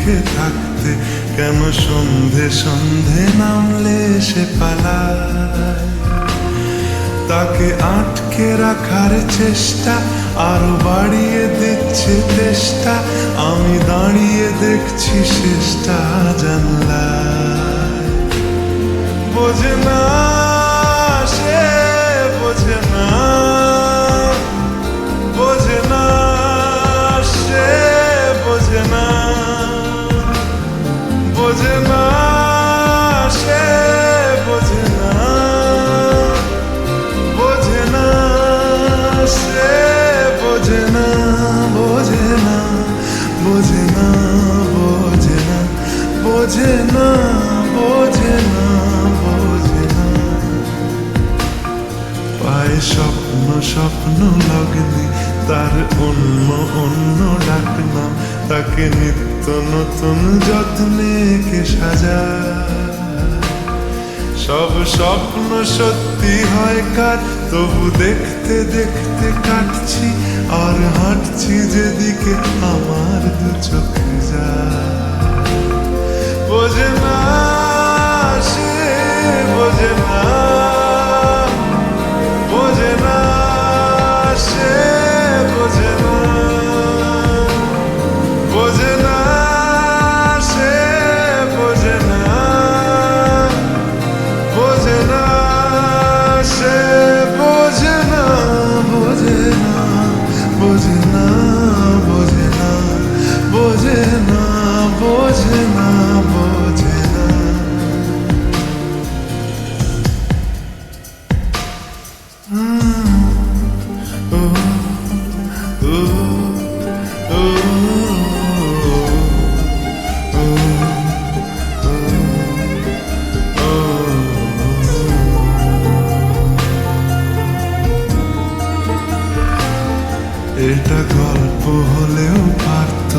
সুখে থাকতে কেন সন্ধে সন্ধে নামলে সে পালায়। তাকে আটকে রাখার চেষ্টা আরো বাড়িয়ে দিচ্ছে তেষ্টা, আমি দাঁড়িয়ে দেখছি শেষটা জানলায়। বোঝে না সে, বোঝে না, বোঝে না সে, বোঝে না, বোঝে না সে, বোঝে না, বোঝে না সে, বোঝে না, বোঝে না, বোঝে না, বোঝে না, বোঝে না, বোঝে না, বোঝে না। পায়ে স্বপ্ন স্বপ্ন লগ্নে তার অন্য অন্য ডাকনাম, তাকে নিত্য নতুন যত্নে কে সাজায়। সব স্বপ্ন সত্যি হয় কার, তবু দেখতে দেখতে কাটছি আর হাঁটছি যেদিকে আমার দু চোখ যায়। বোঝে না সে, বোঝে না, বোঝে না সে, বোঝে না, বোঝে না সে, বোঝে না, বোঝে না সে, বোঝে না, বোঝে না, বোঝে না, বোঝে না, বোঝে না, বোঝে না, বোঝে না। এটা গল্প হলেও পারত,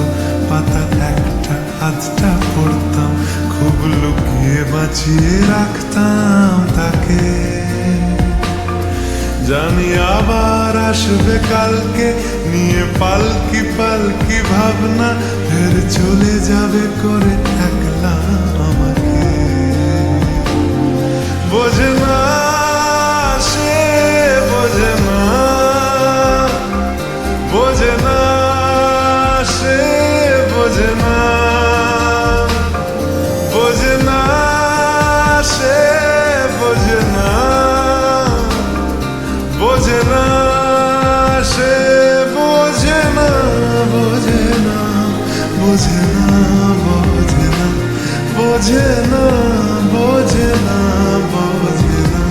পাতা একটা আধটা পড়তাম, খুব লুকিয়ে বাঁচিয়ে রাখতাম তাকে। জানি আবার আসবে কালকে নিয়ে পালকি পালকি ভাবনা, ফের চলে যাবে করে একলা আমাকে। বোঝে না সে, বোঝে না, বোঝে না সে, বোঝে না, বোঝে না সে, বোঝে না, বোঝে না সে, বোঝে না, বোঝে না, বোঝে না, বোঝে না, বোঝে না, বোঝে না, বোঝে না।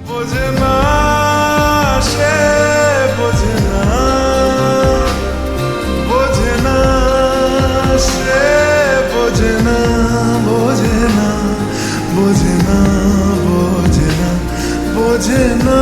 বোঝে না সে, বোঝে না, বোঝে না সে, বোঝে না, বোঝে না, বোঝে না, বোঝে না, বোঝে না।